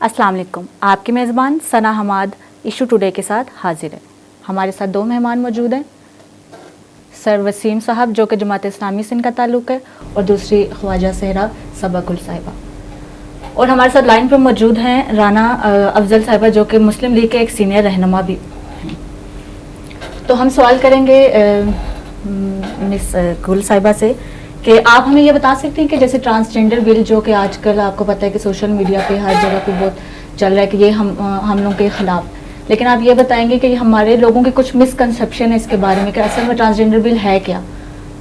अस्सलाम वालेकुम। आपके मेज़बान सना हमाद इशू टुडे के साथ हाजिर है। हमारे साथ दो मेहमान मौजूद हैं, सर वसीम साहब जो कि जमात इस्लामी से इनका ताल्लुक़ है, और दूसरी ख्वाजा सहरा सबा गुल साहिबा। और हमारे साथ लाइन पर मौजूद हैं राना अफजल साहिबा जो कि मुस्लिम लीग के एक सीनियर रहनुमा भी हैं। तो हम सवाल करेंगे मिस गुल साहिबा से कि आप हमें ये बता सकते हैं कि जैसे ट्रांसजेंडर बिल जो कि आजकल आपको पता है कि सोशल मीडिया पे हर जगह पे बहुत चल रहा है कि ये हम लोगों के ख़िलाफ़, लेकिन आप ये बताएंगे कि हमारे लोगों के कुछ मिसकंसेप्शन है इसके बारे में कि असल में ट्रांसजेंडर बिल है क्या।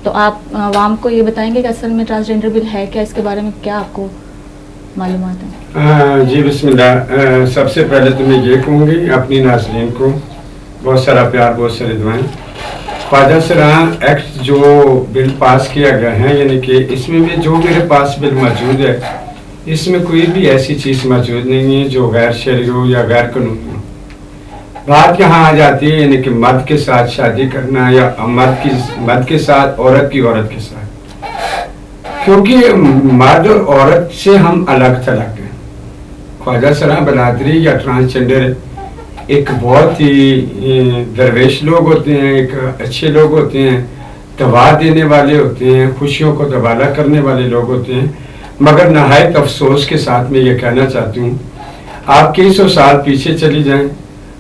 तो आप आवाम को ये बताएंगे कि असल में ट्रांसजेंडर बिल है क्या, इसके बारे में क्या आपको मालूमात है? जी बिस्मिल्लाह। सबसे पहले तो मैं ये कहूँगी अपनी नाज़रीन को बहुत सारा प्यार, बहुत सारी दुआएं। ख्वाजा सरा एक्ट जो बिल पास किया गया है, यानी कि इसमें भी जो मेरे पास बिल मौजूद है, इसमें कोई भी ऐसी चीज़ मौजूद नहीं है जो गैर शरई हो या गैर कानूनी हो। बात यहाँ आ जाती है यानी कि मर्द के साथ शादी करना या मर्द के साथ औरत के साथ, क्योंकि मर्द और औरत से हम अलग थलग हैं। ख्वाजा सरा बलादरी या ट्रांसजेंडर एक बहुत ही दरवेश लोग होते हैं, एक अच्छे लोग होते हैं, दवा देने वाले होते हैं, खुशियों को दबाला करने वाले लोग होते हैं। मगर नहायत अफसोस के साथ मैं ये कहना चाहती हूँ, आप कई सौ साल पीछे चली जाएं,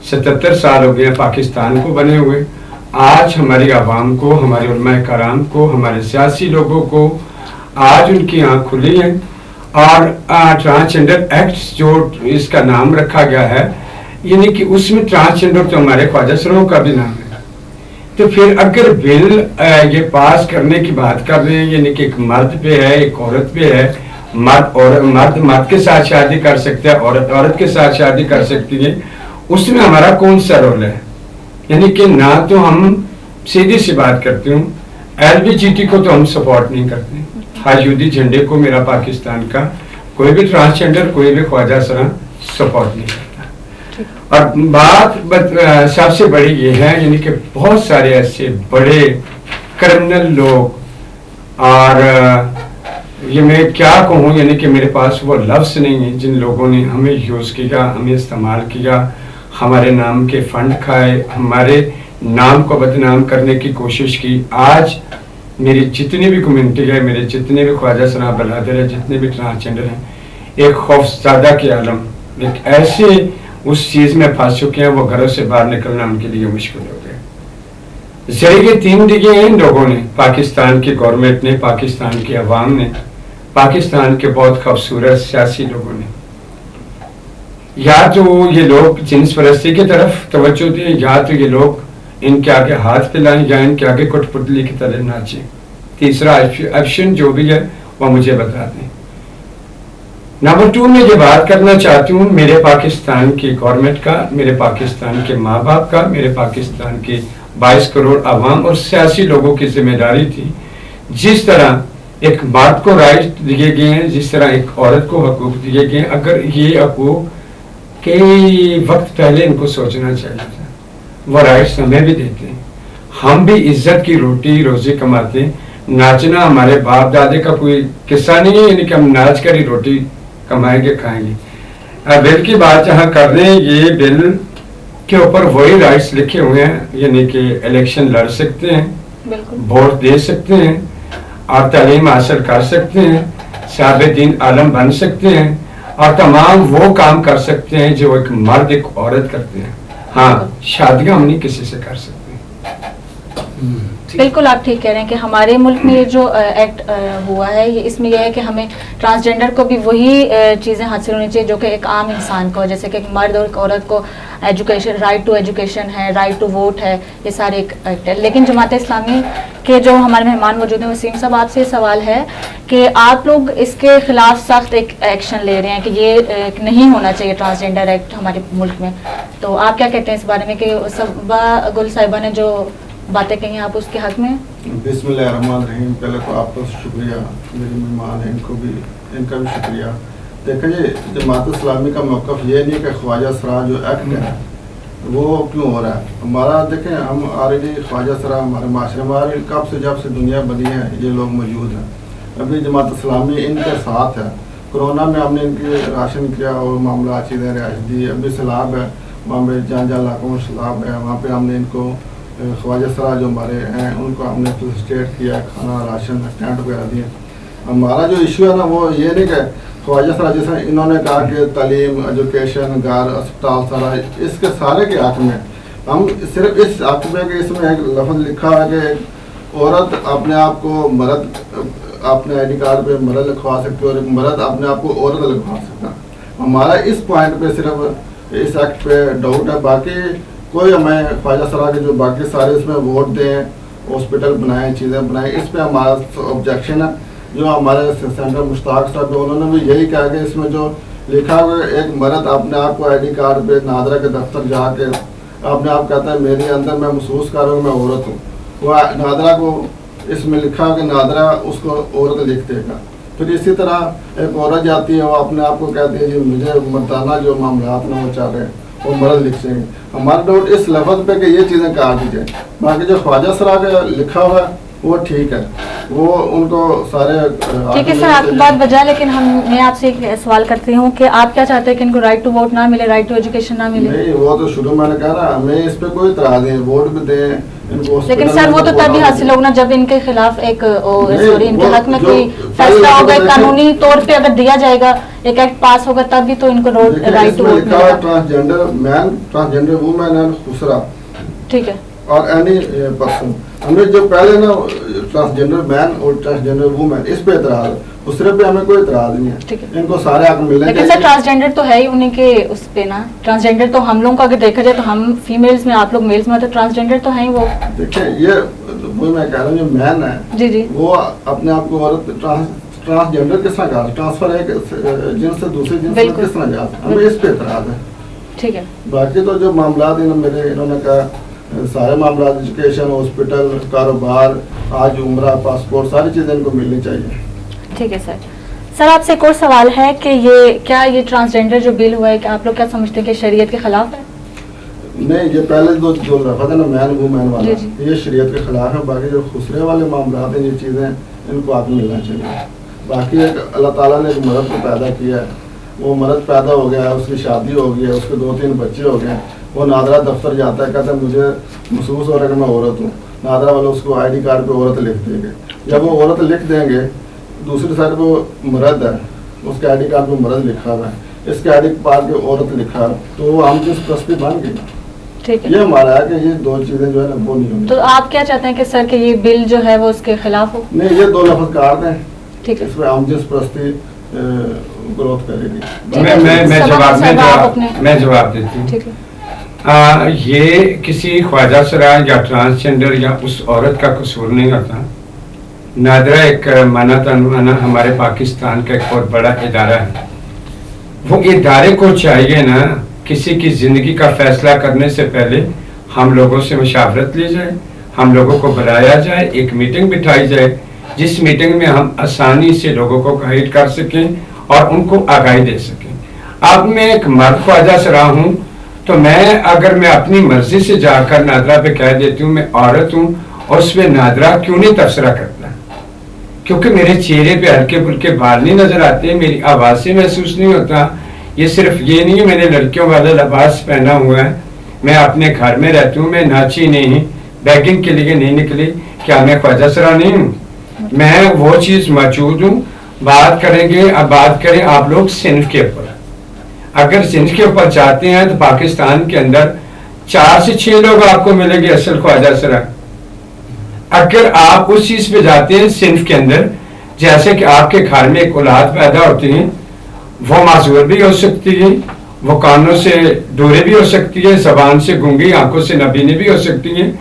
77 साल हो गए पाकिस्तान को बने हुए। आज हमारी आवाम को, हमारे उलमाए कराम को, हमारे सियासी लोगों को आज उनकी आँख खुली है। और ट्रांसजेंडर एक्ट जो इसका नाम रखा गया है, यानी कि उसमें ट्रांसजेंडर तो हमारे ख्वाजा सरों का भी नाम है। तो फिर अगर बिल ये पास करने की बात कर रहे हैं, यानी कि एक मर्द पे है, एक औरत पे है, मर्द के साथ शादी कर सकता है, औरत के साथ शादी कर सकती है, उसमें हमारा कौन सा रोल है? यानी कि ना तो हम सीधी सी बात करते हूँ, LBGT को तो हम सपोर्ट नहीं करते, हाजूदी झंडे को मेरा पाकिस्तान का कोई भी ट्रांसजेंडर, कोई भी ख्वाजा सरा सपोर्ट नहीं करता। और बात सबसे बड़ी ये है, यानी कि बहुत सारे ऐसे बड़े क्रिमिनल लोग, और ये मैं क्या कहूँ, यानी कि मेरे पास वो लफ्ज़ नहीं है, जिन लोगों ने हमें यूज़ किया, हमें इस्तेमाल किया, हमारे नाम के फंड खाए, हमारे नाम को बदनाम करने की कोशिश की। आज मेरी जितनी भी कम्युनिटी है, मेरे जितने भी ख्वाजा सरा बलादर है, जितने भी ट्रांसजेंडर हैं, एक खौफज़दा के आलम, एक ऐसे उस चीज़ में फंस चुके हैं, वो घरों से बाहर निकलना उनके लिए मुश्किल हो गया। जरिए 3 दिए हैं इन लोगों ने, पाकिस्तान की गवर्नमेंट ने, पाकिस्तान की अवाम ने, पाकिस्तान के बहुत खूबसूरत सियासी लोगों ने। या तो ये लोग जिन्स परस्ती की तरफ तवज्जो दें, या तो ये लोग इनके आगे हाथ फैलाएं, या इनके आगे कठपुतली की तरह नाचें। तीसरा ऑप्शन जो भी है वो मुझे बता दें। नंबर 2 में ये बात करना चाहती हूँ मेरे पाकिस्तान की गवर्नमेंट का, मेरे पाकिस्तान के माँ बाप का, मेरे पाकिस्तान के 22 करोड़ आवाम और सियासी लोगों की जिम्मेदारी थी। जिस तरह एक मर्द को राइट दिए गए हैं, जिस तरह एक औरत को हकूक दिए गए हैं, अगर ये हकूक कई वक्त पहले इनको सोचना चाहिए था। वो राइट्स हमें भी देते हैं, हम भी इज्जत की रोटी रोजी कमाते हैं। नाचना हमारे बाप दादे का कोई किस्सा नहीं है, यानी कि हम नाच कर ही रोटी कमाएंगे, खाएंगे। बिल की बात जहाँ कर रहे हैं, ये बिल के ऊपर वही राइट्स लिखे हुए हैं, यानी कि इलेक्शन लड़ सकते हैं, वोट दे सकते हैं, और तालीम हासिल कर सकते हैं, साहिब-ए-दीन आलम बन सकते हैं, और तमाम वो काम कर सकते हैं जो एक मर्द एक औरत करते हैं। हाँ, शादियाँ हम नहीं किसी से कर सकते। बिल्कुल आप ठीक कह रहे हैं कि हमारे मुल्क में ये जो एक्ट हुआ है, ये इसमें यह है कि हमें ट्रांसजेंडर को भी वही चीज़ें हासिल होनी चाहिए जो कि एक आम इंसान को, जैसे कि एक मर्द और एक औरत को एजुकेशन, राइट टू एजुकेशन है, राइट टू वोट है, ये सारे एक एक्ट है। लेकिन जमात इस्लामी के जो हमारे मेहमान मौजूद हैं, वसीम साहब आपसे सवाल है कि आप लोग इसके खिलाफ सख्त एक एक्शन ले रहे हैं कि ये नहीं होना चाहिए ट्रांसजेंडर एक्ट हमारे मुल्क में, तो आप क्या कहते हैं इस बारे में कि सबा गुल साहिबा ने जो बातें कही आप उसके हक में? बिस्मिल्लाहिर्रहमानिर्रहीम। पहले तो आपका शुक्रिया, मेरे मेहमान हैं इनका भी शुक्रिया। देखिए जी, जमात इस्लामी का मौक़िफ़ ये नहीं कि ख्वाजा सरा जो एक्ट है वो क्यों हो रहा है। हमारा देखें, हम ऑलरेडी ख्वाजा सरा हमारे माशरे में कब से जब से दुनिया बनी है ये लोग मौजूद हैं। अभी जमात इस्लामी इनके साथ है, कोरोना में हमने इनके राशन किया और मामला चीज़ें रिहाइश दी। अभी सैलाब है, वहाँ पे जहाँ इलाकों में सैलाब है वहाँ पे हमने इनको ख्वाजा सरा जो हमारे हैं उनको हमने फैसिलिटेट किया, खाना राशन टेंट वगैरह दिए। हमारा जो इशू है ना वो ये नहीं कि ख्वाजा सरा जैसे इन्होंने कहा कि तालीम, एजुकेशन, घर, अस्पताल सारा इसके सारे के हक में हम सिर्फ इस हक में कि इसमें एक लफ्ज़ लिखा है कि औरत अपने आप को मर्द अपने आई डी कार्ड पे मर्द लिखवा सकती है और एक मर्द अपने आप को औरत लिखवा सकता है। हमारा इस पॉइंट पे सिर्फ इस एक्ट पे डाउट है, बाकी कोई हमें ख्वाजा सरा के जो बाकी सारे इसमें वोट दें, हॉस्पिटल बनाएं, चीज़ें बनाएं, इस पे हमारा ऑब्जेक्शन है। जो हमारे सेंटर मुश्ताक साहब है उन्होंने भी यही कहा कि इसमें जो लिखा हुआ है एक मर्द अपने आप को आई डी कार्ड पे नादरा के दफ्तर जाके अपने आप कहता है मेरे अंदर मैं महसूस कर रहा हूँ मैं औरत हूँ, वो नादरा को इसमें लिखा है कि नादरा उसको औरत लिख देगा। फिर इसी तरह एक औरत जाती है वो अपने आप को कहती है जी मुझे मर्दाना जो मामला ना वो चाह रहे हैं वो मर्द लिख देंगे। हमारा डाउट इस लफ्ज़ पे कि ये चीज़ें काट दी जाए। बाकी जो ख्वाजा सरा का लिखा हुआ है वो ठीक है, वो उनको सारे ठीक है सर, आपकी बात बजा, लेकिन मैं आपसे एक सवाल करती हूँ कि आप क्या चाहते हैं कि इनको राइट टू वोट ना मिले, राइट टू एजुकेशन ना मिले? नहीं, वो तो शुरू मैंने कहा ना हमें इस पे कोई इतराज़ नहीं, वोट भी दें इनको, लेकिन सर वो तो तभी हासिल होगा ना जब इनके खिलाफ एक सॉरी इनके हक में कोई फैसला होगा, कानूनी तौर पे अगर दिया जाएगा, एक एक्ट पास होगा तभी तो इनको राइट टू वोट मिलेगा। Transgender man, transgender women and खुसरा, ठीक है, और एनी पर्सन। हमने जो पहले ना ट्रांसजेंडर मैन और ट्रांसजेंडर वुमेन इस पे इतराज, दूसरे पे हमें कोई इतराज नहीं है, इनको सारे हक मिलने चाहिए। लेकिन सर ट्रांसजेंडर तो है ही उन्हीं के उस पे ना, ट्रांसजेंडर तो हम लोगों को अगर देखा जाए तो हम फीमेल्स में, आप लोग मेल्स में, तो ट्रांसजेंडर तो है ही वो। देखिए ये वो मैं कह रहा हूँ जो मैन है जी जी वो अपने आप को औरत ट्रांसजेंडर किस तरह का ट्रांसफर है जिनस से दूसरे जिनस में किस तरह जा, हमें इस पे इतराज है। ठीक है, बाकी तो जो मामला इन्होंने कहा सारे मामला एजुकेशन, हॉस्पिटल, कारोबार, आज उम्रा, पासपोर्ट, सारी चीज़ें इनको मिलनी चाहिए। ठीक है सर। सर आपसे एक और सवाल है कि ये ट्रांसजेंडर जो बिल हुआ है कि आप लोग क्या समझते हैं कि शरीयत के खिलाफ है? नहीं, ये पहले जो रखा था ना मैन वुमेन वाला, ये शरीयत के खिलाफ है। बाकी जो खुसरे वाले मामला हैं ये चीज़ें इनको आगे मिलना चाहिए। बाकी एक अल्लाह ताला ने एक मर्द को पैदा किया है, वो मर्द पैदा हो गया है, उसकी शादी हो गई है, उसके 2-3 बच्चे हो गए, वो नादरा दफ्तर जाता है, कहता है मुझे महसूस हो रहा है कि मैं औरत हूँ, नादरा वाले उसको आईडी कार्ड पे औरत लिख देंगे। जब वो औरत लिख देंगे, दूसरी साइड पे मर्द है, उसके आईडी कार्ड पे मर्द लिखा हुआ है, इसके आईडी कार्ड पे औरत लिखा है, तो वो हम जिस प्रस्ती बन गई। ठीक है, ये हमारा है कि ये दो चीजें जो है ना वो नहीं होनी। तो आप क्या चाहते हैं कि सर कि ये बिल जो है वो उसके खिलाफ हो? नहीं, ये 2 लफ्ज काट दें, ठीक है, इसमें हम जिस प्रस्ती ग्रोथ करेगी। मैं जवाब देती हूँ। ठीक है, ये किसी ख्वाजा सरा या ट्रांसजेंडर या उस औरत का कसूर नहीं होता। नादरा एक माना तनमाना हमारे पाकिस्तान का एक बहुत बड़ा इदारा है। वो इदारे को चाहिए ना किसी की ज़िंदगी का फैसला करने से पहले हम लोगों से मशावरत ली जाए, हम लोगों को बुलाया जाए, एक मीटिंग बिठाई जाए जिस मीटिंग में हम आसानी से लोगों को गाइड कर सकें और उनको आगाही दे सकें। अब मैं एक मर्द ख्वाजा सरा हूँ तो मैं अगर मैं अपनी मर्जी से जाकर नादरा पे कह देती हूँ मैं औरत हूँ और उसमें नादरा क्यों नहीं तबसरा करता? क्योंकि मेरे चेहरे पे हल्के फुल्के बाल नहीं नजर आते, मेरी आवाज़ से महसूस नहीं होता। ये सिर्फ ये नहीं है मैंने लड़कियों वाला लिबास पहना हुआ है, मैं अपने घर में रहती हूँ, मैं नाची नहीं, बैगिंग के लिए नहीं निकली, क्या मैं ख्वाजा सरा नहीं हूँ? मैं वो चीज़ मौजूद हूँ। बात करेंगे, अब बात करें आप लोग सिंध के ऊपर। अगर सिंध के ऊपर चाहते हैं तो पाकिस्तान के अंदर 4 से 6 लोग आपको मिलेंगे असल ख्वाजा सरा। अगर आप उस चीज पे जाते हैं सिंध के अंदर, जैसे कि आपके घर में एक औलाद पैदा होती है, वो माजूर भी हो सकती है, वो कानों से दूरे भी हो सकती है, जबान से गूंगी, आंखों से नबीनी भी हो सकती है,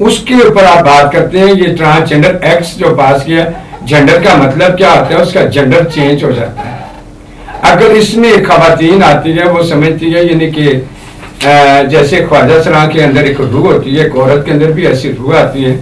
उसके ऊपर आप बात करते हैं। ये ट्रांसजेंडर एक्ट जो पास किया, जेंडर का मतलब क्या होता है, उसका जेंडर चेंज हो जाता है। अगर इसमें खवातीन आती है, वो समझती है यानी कि जैसे ख्वाजा सरा के अंदर एक रूह होती है, एक औरत के अंदर भी ऐसी रूह आती है,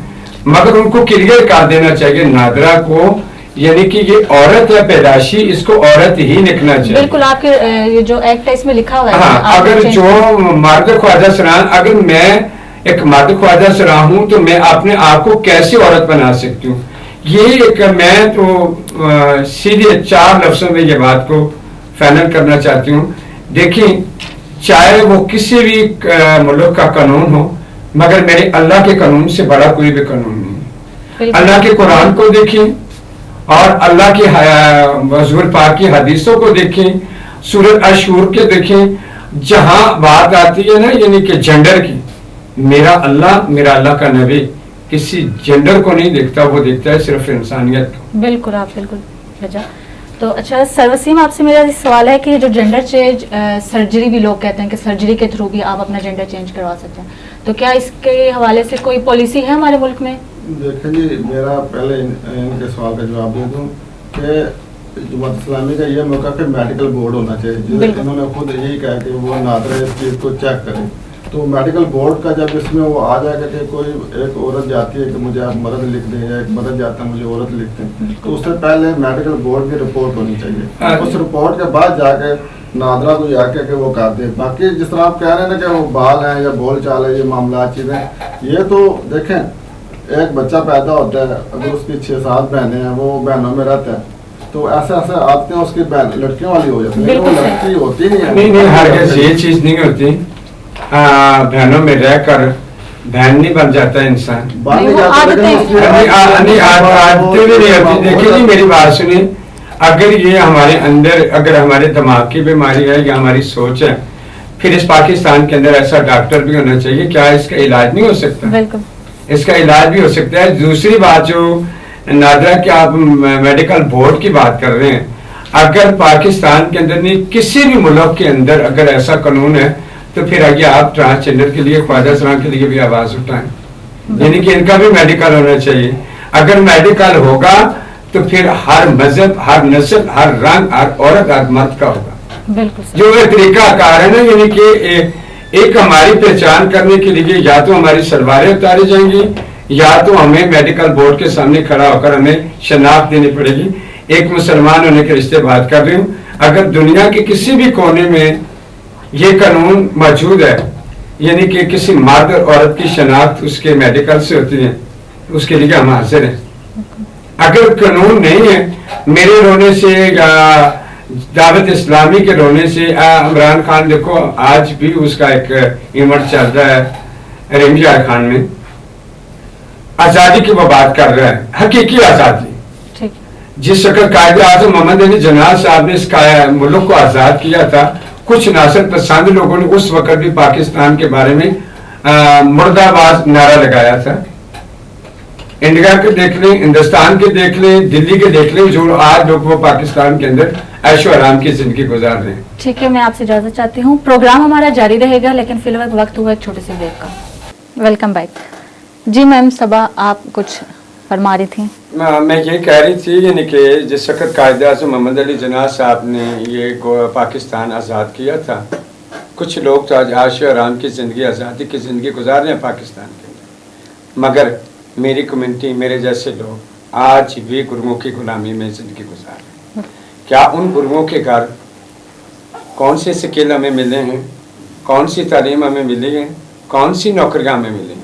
मगर उनको क्लियर कर देना चाहिए नादरा को, यानी कि ये औरत है पैदाशी, इसको औरत ही लिखना चाहिए। बिल्कुल, आपके ये जो एक्ट है इसमें लिखा हुआ है। हाँ, अगर जो मर्द ख्वाजा सरा, अगर मैं एक मर्द ख्वाजा सरा हूं तो मैं अपने आप को कैसे औरत बना सकती हूँ? ये एक मैं तो सीधे 4 लफ्जों में ये बात को फाइनल करना चाहती हूँ। देखिए, चाहे वो किसी भी मुल्क का कानून हो, मगर मेरे अल्लाह के कानून से बड़ा कोई भी कानून नहीं। अल्लाह के कुरान को देखें और अल्लाह की हुजूर पाक की हदीसों को देखें, सूरत अशूर के देखें, जहां बात आती है ना यानी कि जेंडर की, मेरा अल्लाह का नबी किसी जेंडर को नहीं देखता, वो देखता है सिर्फ इंसानियत को। बिल्कुल, आप बिल्कुल रजा। तो अच्छा सर वसीम, आपसे मेरा सवाल है कि जो जेंडर चेंज सर्जरी भी लोग कहते हैं कि सर्जरी के थ्रू भी आप अपना जेंडर चेंज करवा सकते हैं, तो क्या इसके हवाले से कोई पॉलिसी है हमारे मुल्क में? देखें जी, मेरा पहले इनके सवाल का जवाब दे दूं कि जमात इस्लामी का ये मौका कि मेडिकल बोर्ड होना चाहिए। इन्होंने खुद यही कहा कि वो नादरा इस चीज़ को चेक करें, तो मेडिकल बोर्ड का जब इसमें वो आ जाएगा कि कोई एक औरत जाती है कि मुझे आप मर्द लिख दें, या एक मर्द जाता है मुझे औरत लिख दें, तो उससे पहले मेडिकल बोर्ड की रिपोर्ट होनी चाहिए। उस रिपोर्ट के बाद जाके नादरा को जाके कि वो कर दे। बाकी जिस तरह आप कह रहे हैं ना कि वो बाल हैं या बोल चाल है, ये मामला चीज़ें, ये तो देखें, एक बच्चा पैदा होता है, अगर उसकी 6-7 बहनें हैं, वो बहनों में रहता है, तो ऐसे ऐसे आते हैं उसकी बहन लड़कियों वाली हो जाती है, लेकिन वो लड़की होती नहीं है। नहीं, हरगिज़ ये चीज़ नहीं होती। बहनों में रहकर बहन नहीं बन जाता इंसान, आदतें भी नहीं होती। देखिए जी, मेरी बात सुनिए, अगर ये हमारे अंदर, अगर हमारे दिमाग की बीमारी है या हमारी सोच है, फिर इस पाकिस्तान के अंदर ऐसा डॉक्टर भी होना चाहिए। क्या इसका इलाज नहीं हो सकता? बिल्कुल, इसका इलाज भी हो सकता है। दूसरी बात, जो नादरा की आप मेडिकल बोर्ड की बात कर रहे हैं, अगर पाकिस्तान के अंदर नहीं, किसी भी मुल्क के अंदर अगर ऐसा कानून है, तो फिर आगे आप ट्रांसजेंडर के लिए, ख्वाजा सलाम के लिए भी आवाज उठाएं, यानी कि इनका भी मेडिकल होना चाहिए। अगर मेडिकल होगा तो फिर हर मजहब, हर नस्ल, हर रंग, हर औरत, हर मर्द का होगा। बिल्कुल, जो ये तरीका कार है ना, यानी कि एक हमारी पहचान करने के लिए या तो हमारी सलवारें उतारी जाएंगी, या तो हमें मेडिकल बोर्ड के सामने खड़ा होकर हमें शनाख्त देनी पड़ेगी। एक मुसलमान होने के रिश्ते बात कर रही हूँ, अगर दुनिया के किसी भी कोने में ये कानून मौजूद है, यानी कि किसी मर्द और औरत की शनाख्त उसके मेडिकल से होती है, उसके लिए हम हाजिर हैं। अगर कानून नहीं है, मेरे रोने से या दावत इस्लामी के रोने से, इमरान खान देखो आज भी उसका एक इवेंट चल रहा है रिमजा खान में, आजादी की वो बात कर रहा है, हकीकी आजादी। जिस वक्त कायदे आजम मोहम्मद अली जिन्ना साहब ने इस मुल्क को आजाद किया था, कुछ नासर पसंद लोगों ने उस वक्त भी पाकिस्तान के बारे में मुर्दाबाद नारा लगाया था। इंडिया के देख लें, हिंदुस्तान के देख लें, दिल्ली के देख लें, जो आज लोग वो पाकिस्तान के अंदर ऐशो आराम की जिंदगी गुजार रहे हैं। ठीक है, मैं आपसे इजाजत चाहती हूँ। प्रोग्राम हमारा जारी रहेगा, लेकिन फिलहाल वक्त हुआ एक छोटे से ब्रेक का। वेलकम बैक जी मैम सबा, आप कुछ फरमा रही थी। मैं ये कह रही थी, यानी कि जिस वक्त कायदे आज़म मोहम्मद अली जिन्ना साहब ने ये पाकिस्तान आज़ाद किया था, कुछ लोग तो आज आशो आराम की ज़िंदगी, आज़ादी की ज़िंदगी गुजार रहे हैं पाकिस्तान के अंदर, मगर मेरी कम्युनिटी, मेरे जैसे लोग आज भी गुरमुखी गुलामी में ज़िंदगी गुजार रहे हैं। क्या उन गुरमुओं के घर कौन से स्किल हमें मिले हैं, कौन सी तालीम हमें मिली है, कौन सी नौकरियाँ हमें मिली हैं?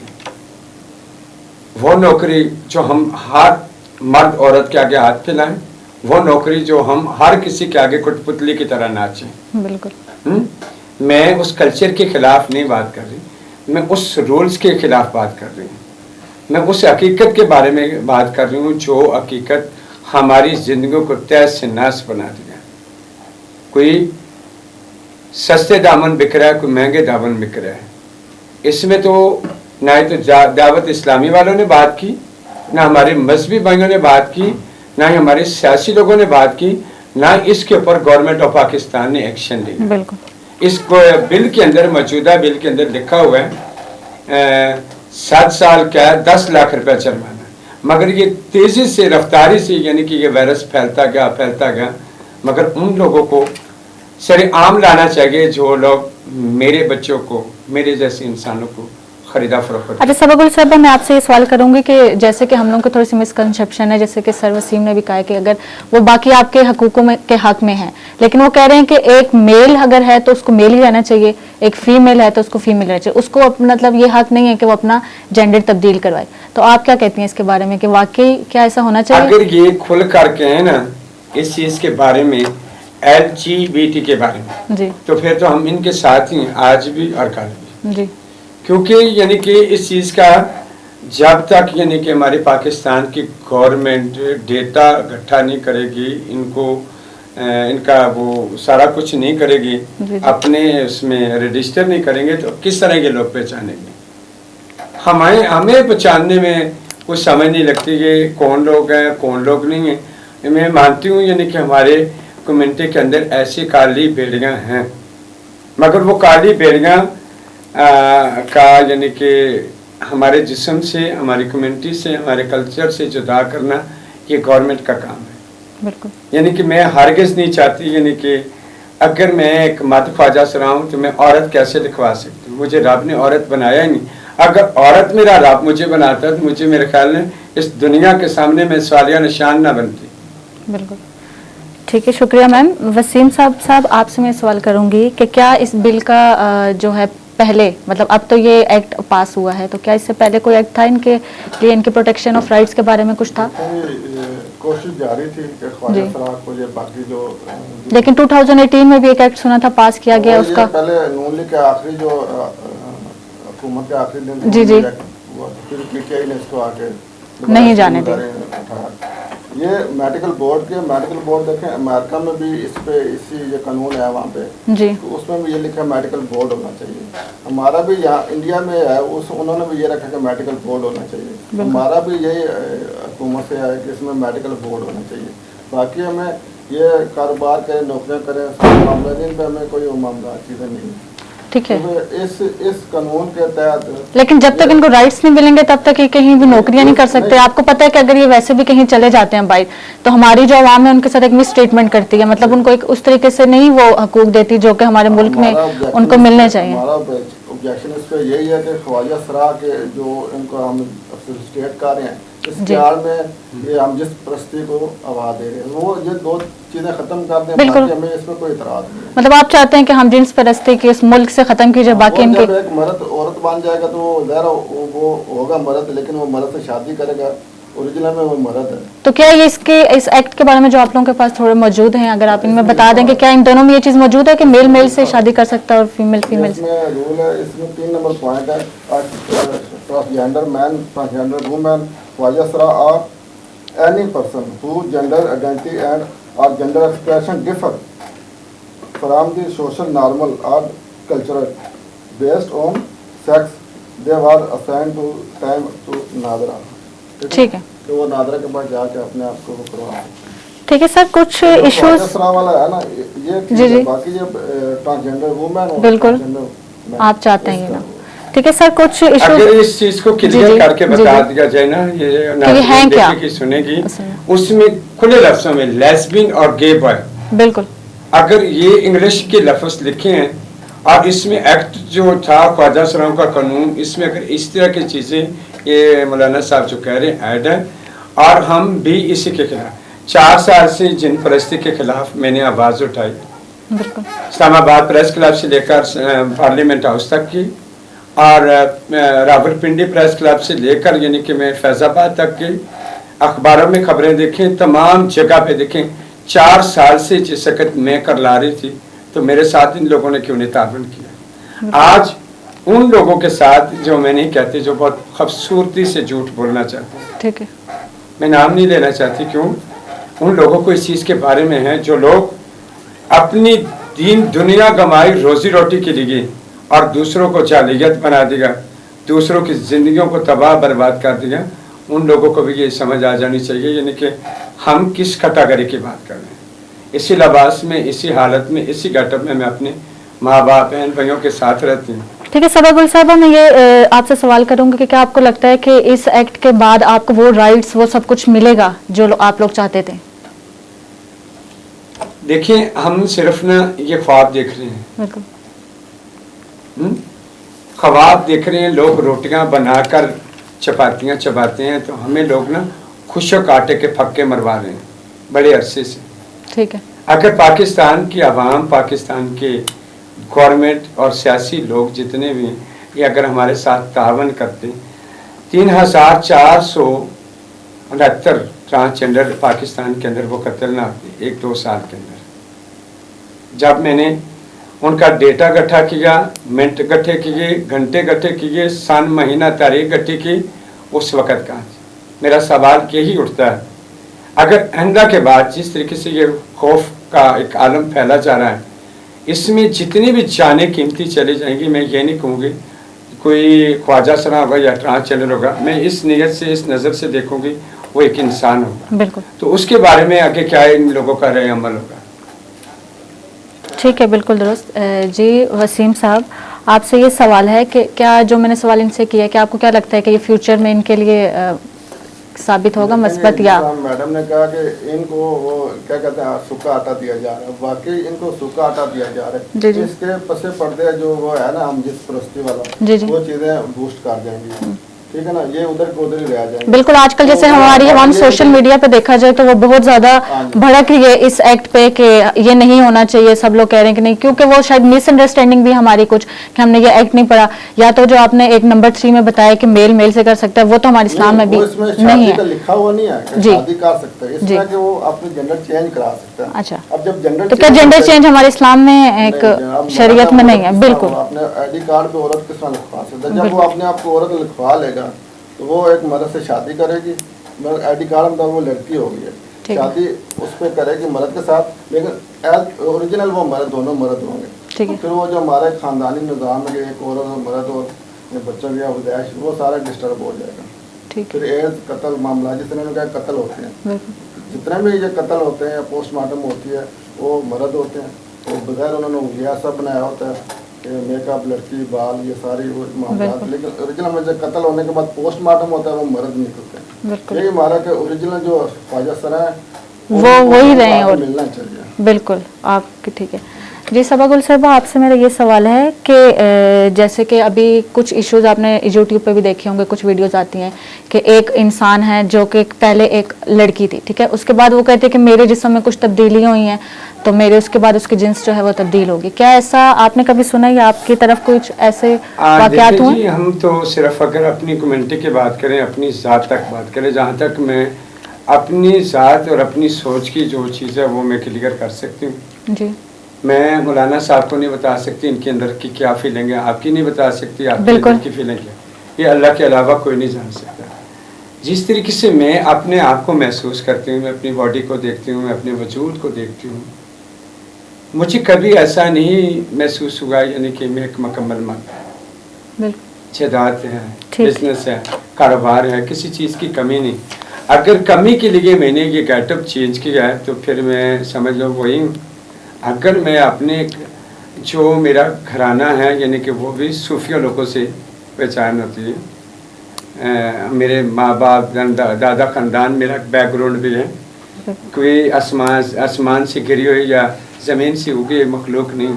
वो नौकरी जो हम हर मर्द औरत के आगे हाथ फैलाएं, वो नौकरी जो हम हर किसी के आगे कठपुतली की तरह नाचें। बिल्कुल। मैं उस कल्चर के खिलाफ नहीं बात कर रही, मैं उस रूल्स के खिलाफ बात कर रही हूँ। मैं उस हकीकत के बारे में बात कर रही हूँ जो हकीकत हमारी ज़िंदगियों को तहस से नाश बना दिया। कोई सस्ते दामन बिक रहा है, कोई महंगे दामन बिक रहा है। इसमें तो ना ही तो दावत इस्लामी वालों ने बात की, ना हमारे मजहबी भाइयों ने बात की, ना ही हमारे सियासी लोगों ने बात की, ना इसके ऊपर गवर्नमेंट ऑफ पाकिस्तान ने एक्शन लिया। बिल्कुल। इस बिल के अंदर, मौजूदा बिल के अंदर लिखा हुआ है 7 साल का 10 लाख रुपया जुर्माना, मगर ये तेज़ी से, रफ्तारी से, यानी कि ये वायरस फैलता गया, मगर उन लोगों को सरेआम लाना चाहिए जो लोग मेरे बच्चों को, मेरे जैसे इंसानों को खरीदा फरोख्त। अच्छा सबकुल साहब, मैं आपसे ये सवाल करूंगी कि जैसे कि हम लोगों को थोड़ी सी मिसकंसेप्शन है, जैसे कि सर वसीम ने भी कहा है कि अगर वो बाकी आपके हकूकों में के हक में है, लेकिन वो कह रहे हैं कि एक मेल अगर है तो उसको मेल ही रहना चाहिए, एक फीमेल है तो उसको फीमेल रहना चाहिए, उसको मतलब ये हक नहीं है कि वो अपना जेंडर तब्दील करवाए। तो आप क्या कहती हैं इसके बारे में कि वाकई क्या ऐसा होना चाहिए? अगर ये खुल करके है ना इस चीज के बारे में, LGBT के बारे में, जी तो फिर तो हम इनके साथ ही हैं, आज भी और कल भी। जी क्योंकि यानी कि इस चीज़ का जब तक यानी कि हमारे पाकिस्तान की गवर्नमेंट डेटा इकट्ठा नहीं करेगी, इनको इनका वो सारा कुछ नहीं करेगी, जी। अपने उसमें रजिस्टर नहीं करेंगे, तो किस तरह के लोग पहचानेंगे? हमें पहचानने में कुछ समझ नहीं लगती कि कौन लोग हैं कौन लोग नहीं हैं। मैं मानती हूँ यानी कि हमारे कम्युनिटी के अंदर ऐसी काली भेड़ियाँ हैं, मगर वो काली भेड़ियाँ का यानी कि हमारे जिस्म से, हमारी कम्युनिटी से, हमारे कल्चर से जुदा करना ये गवर्नमेंट का काम है। बिल्कुल। यानी कि मैं हरगिज़ नहीं चाहती यानी कि अगर मैं एक मर्द ख्वाजा से रहा हूँ तो मैं औरत कैसे लिखवा सकती हूँ? मुझे रब ने औरत बनाया ही नहीं। अगर औरत मेरा रब मुझे बनाता तो मुझे मेरे ख्याल में इस दुनिया के सामने मैं सवालिया निशान ना बनती। बिल्कुल ठीक है, शुक्रिया मैम। वसीम साहब आपसे मैं सवाल करूंगी कि क्या इस बिल का जो है पहले, मतलब अब तो ये एक्ट पास हुआ है, तो क्या इससे पहले कोई एक्ट था इनके लिए, इनके प्रोटेक्शन ऑफ राइट्स के बारे में कुछ था? कोशिश जारी थी कि ख्वाजा सराह को ये बाकी जो, लेकिन 2018 में भी एक एक्ट सुना था पास किया गया उसका। पहले नून लीग के आखिरी जो हुकूमत के आखिरी दिन जी जी फिर पीटीआई ने इसको आके नहीं जाने दिया। ये मेडिकल बोर्ड देखें, अमेरिका में भी इस पे इसी ये कानून है वहाँ पे जी, तो उसमें भी ये लिखा है मेडिकल बोर्ड होना चाहिए। हमारा भी यहाँ इंडिया में है, उन्होंने भी ये रखा कि मेडिकल बोर्ड होना चाहिए। हमारा भी यही हुकूमत से है कि इसमें मेडिकल बोर्ड होना चाहिए। बाकी हमें ये कारोबार करें, नौकरियाँ करें, मामला पे हमें कोई मामला चीज़ें नहीं है, ठीक है। तो इस कानून के तहत, लेकिन जब तक इनको राइट्स नहीं मिलेंगे तब तक ये कहीं भी नौकरियां नहीं कर सकते। आपको पता है कि अगर ये वैसे भी कहीं चले जाते हैं बाइक, तो हमारी जो आवाम है उनके साथ एक मिस ट्रीटमेंट करती है, मतलब उनको एक उस तरीके से नहीं वो हकूक देती जो कि हमारे मुल्क में उनको मिलने चाहिए। हमारा ऑब्जेक्शन इस पर यही है कि ख्वाजा सराह के जो इनको हम स्टेट कर रहे हैं, इस प्यार में ये हम जिस प्रस्ती को आवाज दे रहे हैं, वो ये दो चीजें खत्म कर दें, बाकी हमें इसमें कोई इतराज नहीं है। मतलब आप चाहते हैं कि हम जिन्स परस्ती के इस मुल्क से खत्म कीजिए, बाकी इनके एक मर्द औरत बन जाएगा तो वो होगा मर्द, लेकिन वो मर्द से शादी करेगा, ओरिजिनल में वो मर्द है। तो क्या ये इस एक्ट के बारे में जो आप लोगों के पास थोड़े मौजूद हैं, अगर आप इनमें बता दें कि क्या इन दोनों में ये चीज मौजूद है कि मेल से शादी कर सकता है और फीमेल इसमें रूल है, इसमें 3 नंबर पॉइंट है, ट्रांसजेंडर मैन, ट्रांसजेंडर वुमेन, ख्वाजा सराह और any person whose gender identity and or gender expression differ from the social normal or cultural based on sex, they were assigned to time to NADRA. ठीक है, तो वो नादरा के पास जाके अपने आप को करवा। ठीक है सर, कुछ इश्यूज वाला है ना ये जी जी, बाकी ये ट्रांसजेंडर वुमेन, बिल्कुल आप चाहते हैं ये ना, ठीक है सर। कुछ इश्यूज अगर इस चीज को क्लियर करके बता दिया जाए ना, ये हैं क्या की सुनेगी, उसमें खुले लफ्जों में लेस्बियन और गे बॉय, बिल्कुल अगर ये इंग्लिश के लफ्ज लिखे हैं और इसमें एक्ट जो था ख्वाजा सराह का कानून, इसमें अगर इस तरह की चीजें ये मौलाना साहब जो कह रहे हैं ऐड है, और हम भी इसी के खिलाफ 4 साल से जिन परस्ती के खिलाफ मैंने आवाज उठाई, इस्लामाबाद प्रेस क्लब से लेकर पार्लियामेंट हाउस तक की, और रावलपिंडी प्रेस क्लब से लेकर यानी कि मैं फैज़ाबाद तक की, अखबारों में खबरें देखें, तमाम जगह पे देखें। 4 साल से जिस वक्त मैं कर ला रही थी, तो मेरे साथ इन लोगों ने क्यों नहीं तावन किया? आज उन लोगों के साथ जो मैं नहीं कहती, जो बहुत खूबसूरती से झूठ बोलना चाहते हैं, ठीक है, मैं नाम नहीं लेना चाहती, क्यों? उन लोगों को इस चीज़ के बारे में है जो लोग अपनी दीन दुनिया कमाई रोजी रोटी के लिए और दूसरों को जालियत बना देगा, दूसरों की ज़िंदगियों को तबाह बर्बाद कर देगा, उन लोगों को भी ये समझ आ जानी चाहिए यानी कि हम किस कैटेगरी की बात कर रहे हैं। इसी लिबास में, इसी हालत में, इसी गेटअप में मैं अपने माँ बाप बहन भाइयों के साथ रहती हूँ। ठीक है सबकुल साहब, मैं ये आपसे सवाल करूंगी कि क्या आपको लगता है कि इस एक्ट के बाद आपको वो राइट्स, वो सब कुछ मिलेगा जो आप लोग चाहते थे? देखिए, हम सिर्फ ना ये ख्वाब देख रहे हैं, ख्वाब देख रहे हैं, लोग रोटियां बनाकर चपातियां चबाते हैं, तो हमें लोग ना खुशक आटे के फक्के मरवा रहे हैं बड़े अरसे से। ठीक है। अगर पाकिस्तान की आवाम, पाकिस्तान के गवर्नमेंट और सियासी लोग जितने भी हैं, ये अगर हमारे साथ तावन करते, 3469 ट्रांसजेंडर पाकिस्तान के अंदर वो कत्ल ना होते 1-2 साल के अंदर। जब मैंने उनका डेटा इकट्ठा किया, मिनट इकट्ठे किए, घंटे इकट्ठे किए, सन, महीना, तारीख इकट्ठी की, उस वक़्त का मेरा सवाल यही उठता है, अगर आइंदा के बाद जिस तरीके से ये खौफ का एक आलम फैला जा रहा है, इसमें जितनी भी जानें कीमती चली जाएंगी, मैं ये नहीं कहूँगी कोई ख्वाजा सरा होगा या ट्रांसजेंडर होगा, मैं इस नीयत से, इस नज़र से देखूँगी वो एक इंसान होगा। बिल्कुल। तो उसके बारे में आगे क्या इन लोगों का रद्द अमल होगा? ठीक है, बिल्कुल दुरुस्त। जी वसीम साहब, आपसे ये सवाल है कि क्या जो मैंने सवाल इनसे किया है, क्या आपको क्या लगता है कि ये फ्यूचर में इनके लिए साबित होगा मस्बत? या मैडम ने कहा कि इनको वो क्या कहते हैं सूखा आटा दिया जा रहा है, वाकई इनको सूखा आटा दिया जा रहा है। जी जी। इसके पसे पर्दे जो वो है ना, हम जिस परस्ती वाला, जी जी। वो चीज़ें बूस्ट कर देंगी, ठीक है ना, ये उधर को उधर ही रह जाएंगे। बिल्कुल। आजकल जैसे हमारी हम सोशल मीडिया पे देखा जाए तो वो बहुत ज्यादा भड़क रही है इस एक्ट पे कि ये नहीं होना चाहिए, सब लोग कह रहे हैं कि नहीं, क्योंकि वो शायद मिसअंडरस्टैंडिंग भी हमारी कुछ कि हमने ये एक्ट नहीं पढ़ा, या तो जो आपने एक नंबर 3 में बताया कि मेल मेल से कर सकता है, वो तो हमारे इस्लाम में भी नहीं है, लिखा हुआ नहीं है कि शादी कर सकता है, इसमें कि वो अपने जेंडर चेंज करा सकता है। अच्छा, अब जब जेंडर, तो क्या जेंडर चेंज हमारे इस्लाम में एक शरीयत में नहीं है? बिल्कुल। अपने आईडी कार्ड पे औरत किस तरह लिखवा सकता है? जब वो अपने आप को औरत लिखवा लेगा तो वो एक मर्द से शादी करेगी, मगर आईडी कार्ड में वो लड़की होगी, शादी उस पर करेगी मर्द के साथ, लेकिन ओरिजिनल वो मर्द, दोनों मर्द होंगे। फिर वो जो हमारे खानदानी निज़ाम में एक औरत और मर्द और बच्चों की पैदाइश, वो सारा डिस्टर्ब हो जाएगा। फिर एड्स, कत्ल मामला, जितने भी कत्ल होते हैं, जितने भी ये कत्ल होते हैं, पोस्टमार्टम होती है, वो मर्द होते हैं, वो बगैर उन्होंने उंगलियाँ सब बनाया होता है, मेकअप, लड़की, बाल, ये सारी वो मामला, लेकिन ओरिजिनल में जब कत्ल होने के बाद पोस्टमार्टम होता है, वो मर्द निकलते हैं। यही हमारा के ओरिजिनल जो ख्वाजा सरा है वो ही रहे और मिलना चाहिए। बिल्कुल आपकी ठीक है। जी सबा साहब, आपसे मेरा ये सवाल है कि जैसे कि अभी कुछ इश्यूज आपने यूट्यूब पे भी देखे होंगे, कुछ वीडियोस आती हैं कि एक इंसान है जो कि पहले एक लड़की थी, ठीक है, उसके बाद वो कहते हैं कि मेरे जिस्म में कुछ तब्दीलियाँ हुई हैं, तो मेरे उसके बाद उसकी जिन्स जो है वो तब्दील होगी। क्या ऐसा आपने कभी सुना या आपकी तरफ कुछ ऐसे वाक़यात हुए? हम तो सिर्फ अगर अपनी कम्युनिटी की बात करें, अपनी ज़ात तक बात करें, जहाँ तक मैं अपनी ज़ात और अपनी सोच की जो चीज़ है वो मैं क्लियर कर सकती हूँ। जी। मैं मौलाना साहब को नहीं बता सकती इनके अंदर की क्या फीलिंग है, आपकी नहीं बता सकती आपके अंदर की फीलिंग है, ये अल्लाह के अलावा कोई नहीं जान सकता। जिस तरीके से मैं अपने आप को महसूस करती हूँ, मैं अपनी बॉडी को देखती हूँ, मैं अपने वजूद को देखती हूँ, मुझे कभी ऐसा नहीं महसूस हुआ यानी कि मैं एक मुकम्मल मर्द, जायदाद है, बिजनेस है, कारोबार है, किसी चीज़ की कमी नहीं। अगर कमी के लिए मैंने ये गेटअप चेंज किया है तो फिर मैं समझ लो वही हूँ। अगर मैं अपने जो मेरा घराना है यानी कि वो भी सूफिया लोगों से पहचान होती है, मेरे माँ बाप, दादा ख़ानदान, मेरा बैकग्राउंड भी है, कोई आसमान से गिरी हुई या ज़मीन से उगी मखलूक नहीं।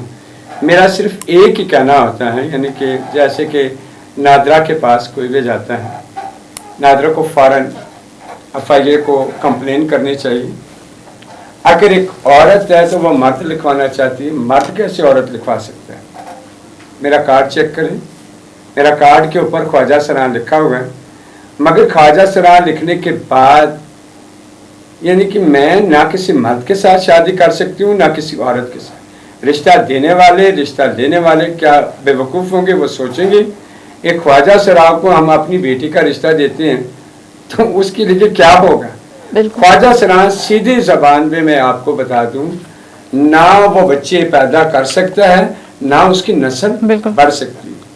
मेरा सिर्फ एक ही कहना होता है, यानी कि जैसे कि नादरा के पास कोई भी जाता है, नादरा को फ़ौरन FIA को कंप्लेन करनी चाहिए। अगर एक औरत है तो वो मर्द लिखवाना चाहती है, मर्द कैसे औरत लिखवा सकता है? मेरा कार्ड चेक करें, मेरा कार्ड के ऊपर ख्वाजा सरा लिखा हुआ है, मगर ख्वाजा सरा लिखने के बाद यानी कि मैं ना किसी मर्द के साथ शादी कर सकती हूँ ना किसी औरत के साथ। रिश्ता देने वाले, रिश्ता लेने वाले क्या बेवकूफ़ होंगे? वो सोचेंगे एक ख्वाजा सरा को हम अपनी बेटी का रिश्ता देते हैं तो उसके लिए क्या होगा। ख्वाजा सरा सीधी ज़बान में मैं आपको बता दूं, ना वो बच्चे पैदा कर सकता है ना उसकी नस्ल बढ़ सकती है।